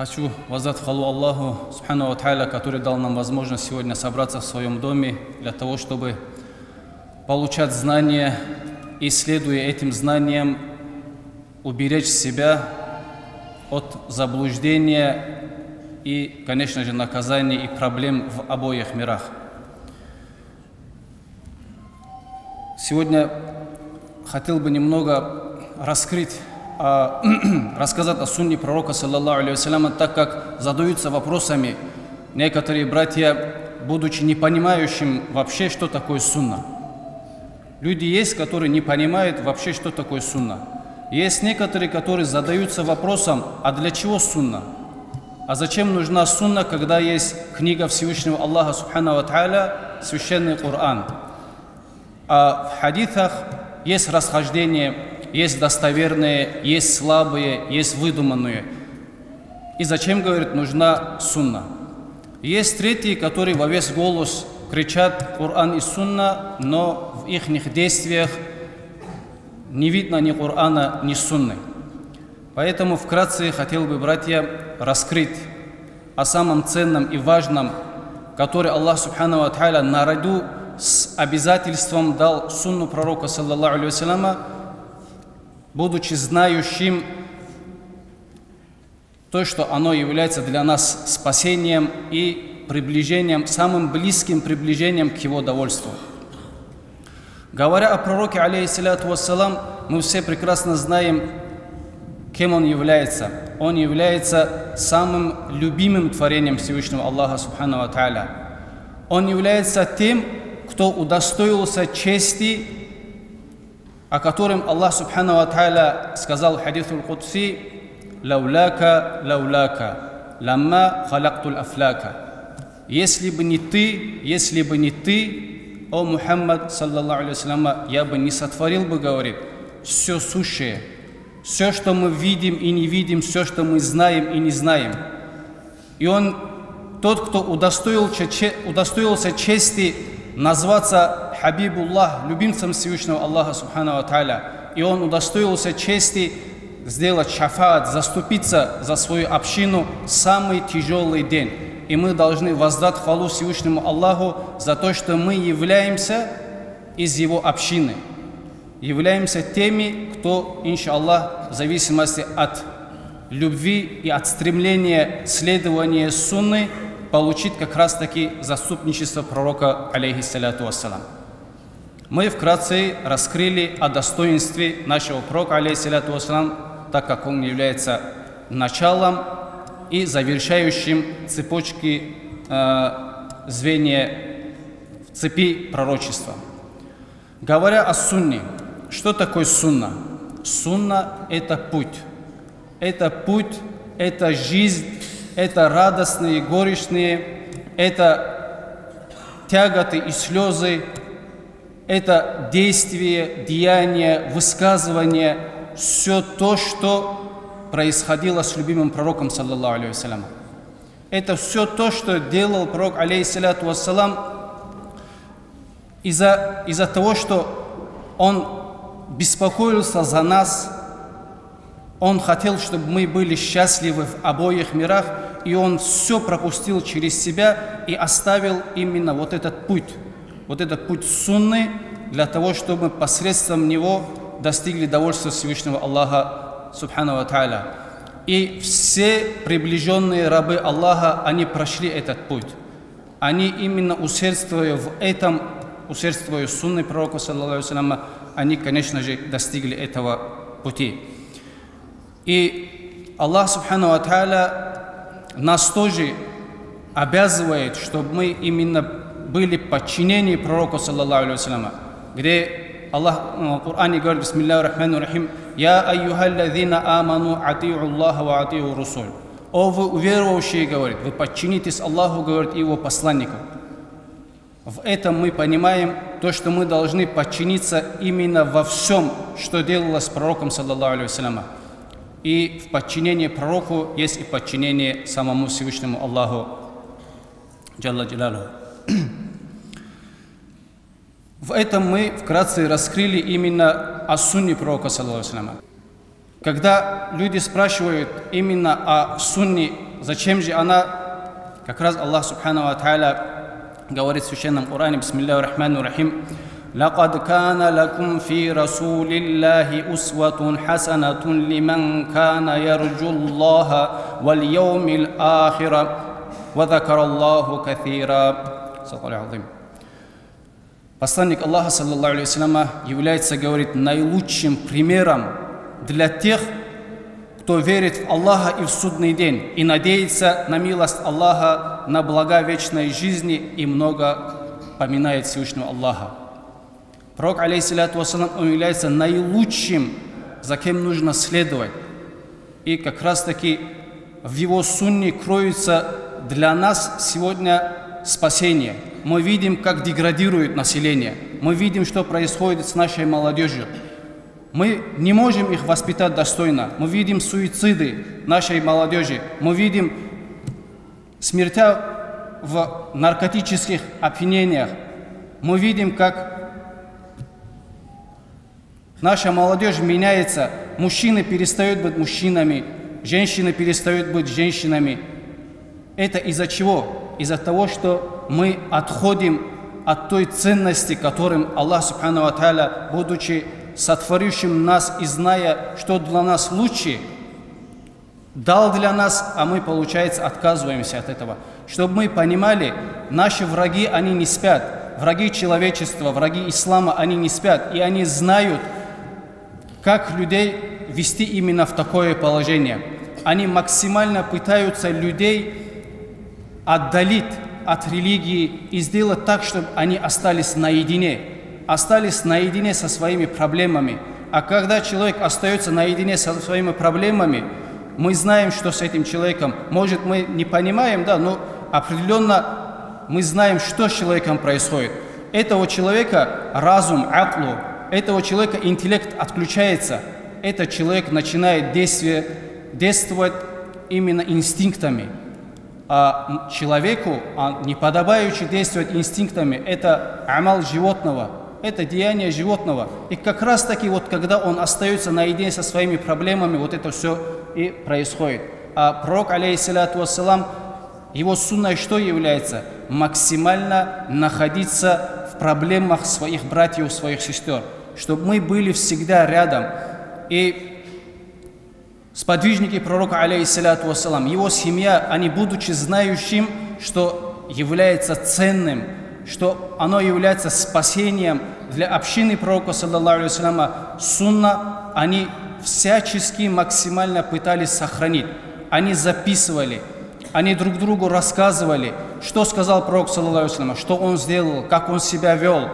Хочу воздать хвалу Аллаху, Субхану ва Тааля, который дал нам возможность сегодня собраться в своем доме для того, чтобы получать знания и, следуя этим знаниям, уберечь себя от заблуждения и, конечно же, наказаний и проблем в обоих мирах. Сегодня хотел бы немного рассказать о сунне пророка, саллаллаху алейхи вассаляма, так как задаются вопросами некоторые братья, будучи не понимающим вообще, что такое сунна. Люди есть, которые не понимают вообще, что такое сунна. Есть некоторые, которые задаются вопросом, а для чего сунна? А зачем нужна сунна, когда есть книга Всевышнего Аллаха, Субхану ва Тааля, священный Коран? А в хадисах есть расхождение, есть достоверные, есть слабые, есть выдуманные. И зачем, говорит, нужна сунна? Есть третьи, которые во весь голос кричат Коран и сунна, но в их действиях не видно ни Корана, ни сунны. Поэтому вкратце хотел бы, братья, раскрыть о самом ценном и важном, который Аллах Субхану ва Тааля наряду с обязательством дал сунну пророка, саллаллаху алейхи вассаляма, будучи знающим то, что оно является для нас спасением и приближением, самым близким приближением к его довольству. Говоря о пророке, алейхиссалату вассалам, мы все прекрасно знаем, кем он является. Он является самым любимым творением Всевышнего Аллаха, Субхану ва Тааля. Он является тем, кто удостоился чести, о котором Аллах Субхану ва Тааля сказал в хадису аль-Кудси: «Лауляка, лауляка, ламма халактуль афляка». Если бы не ты, о Мухаммад, саллаллаху алейхи вассалям, я бы не сотворил бы, говорит, все сущее, все, что мы видим и не видим, все, что мы знаем и не знаем. И он, тот, кто удостоился чести назваться Хабибуллах, любимцем Всевышнего Аллаха, Субхану ва Тааля, и он удостоился чести сделать шафаат, заступиться за свою общину в самый тяжелый день. И мы должны воздать хвалу Всевышнему Аллаху за то, что мы являемся из его общины, являемся теми, кто, иншаллах, в зависимости от любви и от стремления следования сунны, получит как раз таки заступничество пророка, алейхиссалату вассалам. Мы вкратце раскрыли о достоинстве нашего пророка, алейхиссалату вассалам, так как он является началом и завершающим цепочки звенья в цепи пророчества. Говоря о сунне, что такое сунна? Сунна – это путь. Это путь, это жизнь, это радостные, горестные, это тяготы и слезы, это действия, деяния, высказывания, все то, что происходило с любимым пророком, саллаллаху алейхи вассалям. Это все то, что делал пророк, алейхиссалату вассалам, из-за того, что он беспокоился за нас, он хотел, чтобы мы были счастливы в обоих мирах, и он все пропустил через себя и оставил именно вот этот путь сунны, для того, чтобы мы посредством него достигли довольства Всевышнего Аллаха, Субхану ва Тааля. И все приближенные рабы Аллаха, они прошли этот путь. Они именно усердствуя в этом, усердствуя в сунне пророка, саллаллаху алейхи вассалям, они, конечно же, достигли этого пути. И Аллах, Субхану ва Тааля, нас тоже обязывает, чтобы мы именно были подчинены пророку, саллаллаху алейхи вассалям, где Аллах в Коране говорит: «Бисмиллахи рахмани рахим, я айюхаллазина аману атиу Аллаха ва атиу Русуль». О вы уверовавшие, говорит, вы подчинитесь Аллаху, говорит, и его посланнику. В этом мы понимаем то, что мы должны подчиниться именно во всем, что делалось с пророком, саллаллаху алейхи вассалям. И в подчинении пророку есть и подчинение самому Всевышнему Аллаху, джалла джалалуху. В этом мы вкратце раскрыли именно о сунне пророка, саллаллаху алейхи вассалям. Когда люди спрашивают именно о сунне зачем же она, как раз Аллах Субхану ва Тааля говорит в Священном Коране, бисмиллахи рахмани рахим: «Лакад кана лакум фи расулиллахи усватун хасанатун лиман кана ярджу Аллаха вал яумил ахира ва закараллаху кафира». Посланник Аллаха, саллаллаху алейхи вассаляма, является, говорит, наилучшим примером для тех, кто верит в Аллаха и в судный день, и надеется на милость Аллаха, на блага вечной жизни и много поминает Всевышнего Аллаха. Пророк, алейхиссалату вассалам, он является наилучшим, за кем нужно следовать. И как раз таки в его сунне кроется для нас сегодня спасение. Мы видим, как деградирует население. Мы видим, что происходит с нашей молодежью. Мы не можем их воспитать достойно. Мы видим суициды нашей молодежи. Мы видим смерти в наркотических опьянениях. Мы видим, как наша молодежь меняется. Мужчины перестают быть мужчинами, женщины перестают быть женщинами. Это из-за чего? Из-за того, что мы отходим от той ценности, которым Аллах Субхану ва Тааля, будучи сотворившим нас и зная, что для нас лучше, дал для нас, а мы, получается, отказываемся от этого. Чтобы мы понимали, наши враги, они не спят. Враги человечества, враги ислама, они не спят. И они знают, как людей вести именно в такое положение. Они максимально пытаются людей отдалить от религии и сделать так, чтобы они остались наедине со своими проблемами. А когда человек остается наедине со своими проблемами, мы знаем, что с этим человеком, может, мы не понимаем, да, но определенно мы знаем, что с человеком происходит. Этого человека разум, аклу, этого человека интеллект отключается. Этот человек начинает действовать именно инстинктами. А человеку, не подобающий действовать инстинктами, это амал животного, это деяние животного. И как раз таки, вот, когда он остается наедине со своими проблемами, вот это все и происходит. А пророк, алейхиссалату вассалам, его сунной что является? Максимально находиться в проблемах своих братьев, своих сестер, чтобы мы были всегда рядом. И сподвижники пророка, алейхиссалату вассалам, его семья, они, будучи знающим, что является ценным, что оно является спасением для общины пророка, саллаллаху алейхи вассаляма, сунна, они всячески максимально пытались сохранить. Они записывали, они друг другу рассказывали, что сказал пророк, саллаллаху алейхи вассаляма, что он сделал, как он себя вел,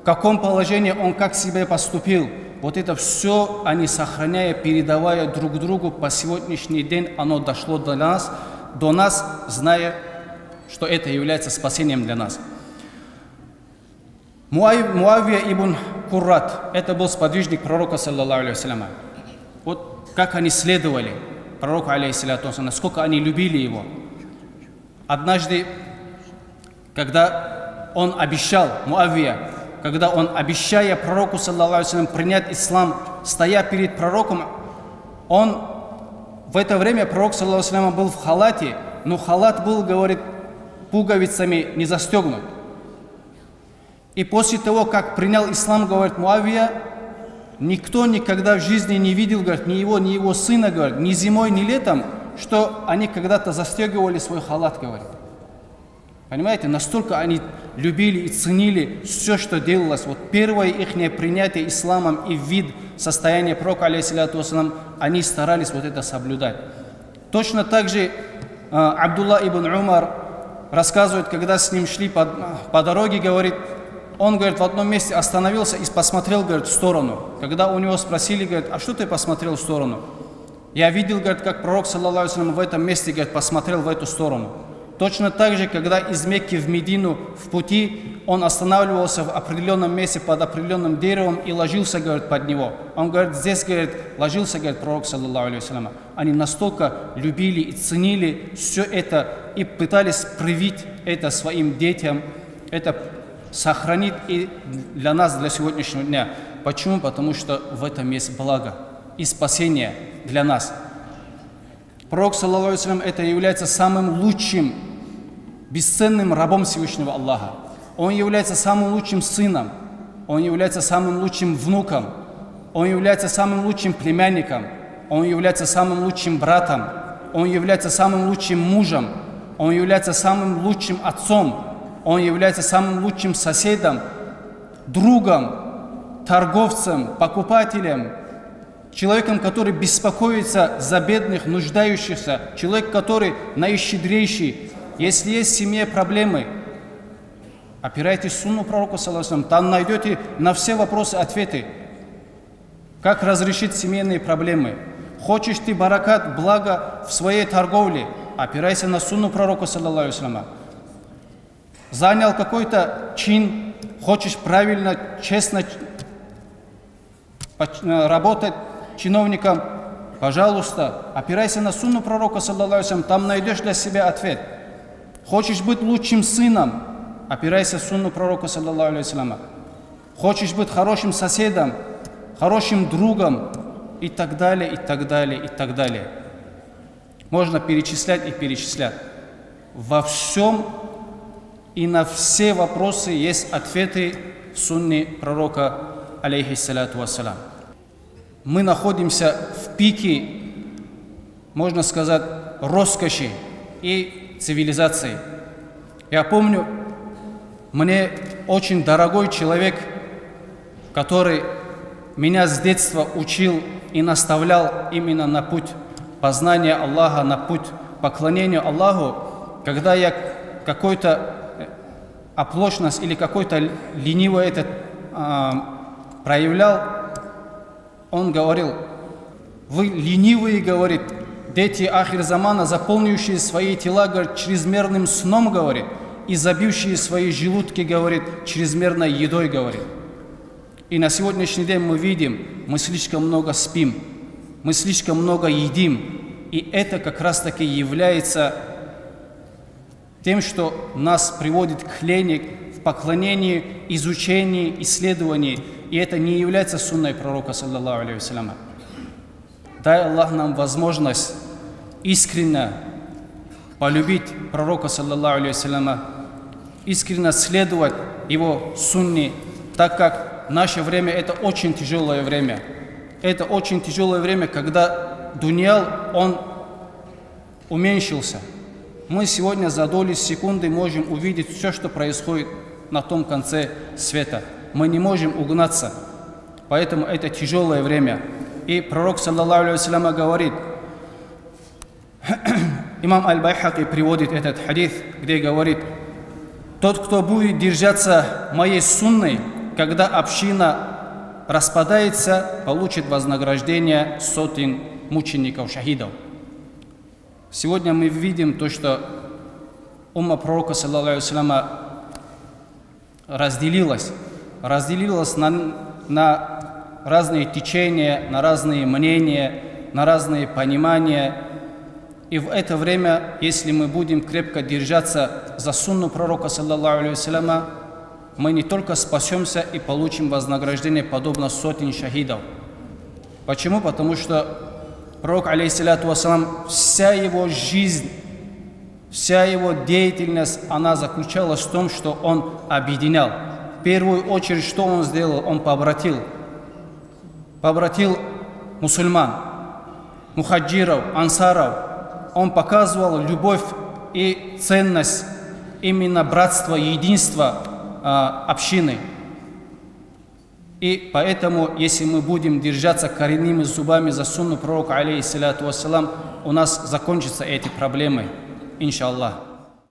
в каком положении он как себя поступил. Вот это все они сохраняя, передавая друг другу по сегодняшний день, оно дошло до нас, зная, что это является спасением для нас. Муавия ибн Куррат, это был сподвижник пророка, саллаллаху алейхи вассаляма. Вот как они следовали пророку, алейхиссалату вассалам, насколько они любили его. Однажды, когда он обещал, Муавия, когда он, обещая пророку, саллаллаху алейхи вассалям, принять ислам, стоя перед пророком, он в это время, пророк, саллаллаху алейхи вассалям, был в халате, но халат был, говорит, пуговицами не застегнут. И после того, как принял ислам, говорит Муавия, никто никогда в жизни не видел, говорит, ни его сына, говорит, ни зимой, ни летом, что они когда-то застегивали свой халат, говорит. Понимаете, настолько они любили и ценили все, что делалось. Вот первое их принятие исламом и вид состояния пророка, алейхиссалату вассалам, они старались вот это соблюдать. Точно так же Абдулла ибн Умар рассказывает, когда с ним шли по дороге, говорит, он, говорит, в одном месте остановился и посмотрел, говорит, в сторону. Когда у него спросили, говорит, а что ты посмотрел в сторону? Я видел, говорит, как пророк, саллаллаху алейхи вассалям, в этом месте, говорит, посмотрел в эту сторону. Точно так же, когда из Мекки в Медину в пути, он останавливался в определенном месте под определенным деревом и ложился, говорит, под него. Он говорит, здесь, говорит, ложился, говорит, пророк, саллаллаху алейхи вассалям. Они настолько любили и ценили все это и пытались привить это своим детям, это сохранить и для нас, для сегодняшнего дня. Почему? Потому что в этом есть благо и спасение для нас. Пророк, саллаллаху алейхи вассалям, это является самым лучшим, бесценным рабом Всевышнего Аллаха. Он является самым лучшим сыном, он является самым лучшим внуком, он является самым лучшим племянником, он является самым лучшим братом, он является самым лучшим мужем, он является самым лучшим отцом, он является самым лучшим соседом, другом, торговцем, покупателем, человеком, который беспокоится за бедных, нуждающихся, человек, который наищедрейший. Если есть в семье проблемы, опирайтесь в сунну пророка, саллаллаху алейхи ва саллям, там найдете на все вопросы ответы. Как разрешить семейные проблемы? Хочешь ты баракат, благо в своей торговле, опирайся на сунну пророка, саллаллаху алейхи ва саллям. Занял какой-то чин, хочешь правильно, честно работать чиновником, пожалуйста, опирайся на сунну пророка, саллаллаху алейхи ва саллям, там найдешь для себя ответ. Хочешь быть лучшим сыном, опирайся на сунну пророка, саллаллаху алейхи ва саллям. Хочешь быть хорошим соседом, хорошим другом, и так далее, и так далее, и так далее. Можно перечислять и перечислять. Во всем и на все вопросы есть ответы в сунне пророка, алейхиссалату вассалям. Мы находимся в пике, можно сказать, роскоши и цивилизации. Я помню, мне очень дорогой человек, который меня с детства учил и наставлял именно на путь познания Аллаха, на путь поклонения Аллаху, когда я какой-то оплошность или какой-то ленивый этот проявлял, он говорил: вы ленивые, говорит, дети ахир замана, заполняющие свои тела, говорит, чрезмерным сном, говорит, и забившие свои желудки, говорит, чрезмерной едой, говорит. И на сегодняшний день мы видим, мы слишком много спим, мы слишком много едим. И это как раз таки является тем, что нас приводит к лени, в поклонении, изучении, исследовании. И это не является сунной пророка, саллаллаху алейхи ва саллям. Дай Аллах нам возможность искренне полюбить пророка, саллаллаху алейхи ва саллям, искренне следовать его сунне, так как наше время – это очень тяжелое время. Это очень тяжелое время, когда дуньял, он уменьшился. Мы сегодня за доли секунды можем увидеть все, что происходит на том конце света. Мы не можем угнаться. Поэтому это тяжелое время. И пророк, саллаллаху алейхи ва саллям, говорит, имам Аль-Байхаки приводит этот хадис, где говорит: тот, кто будет держаться моей сунной, когда община распадается, получит вознаграждение сотен мучеников, шахидов. Сегодня мы видим то, что умма пророка, саллаллаху алейхи ва саллям, разделилась на разные течения, на разные мнения, на разные понимания. И в это время, если мы будем крепко держаться за сунну пророка, саллаллаху алейхи ва саллям, мы не только спасемся и получим вознаграждение, подобно сотен шахидов. Почему? Потому что пророк, алейхиссалату вассалам, вся его жизнь, вся его деятельность, она заключалась в том, что он объединял. В первую очередь, что он сделал? Он побратил мусульман, мухаджиров, ансаров. Он показывал любовь и ценность именно братства, единства общины. И поэтому, если мы будем держаться коренными зубами за сунну пророка, алейхиссалату вассалам, у нас закончатся эти проблемы, иншаллах.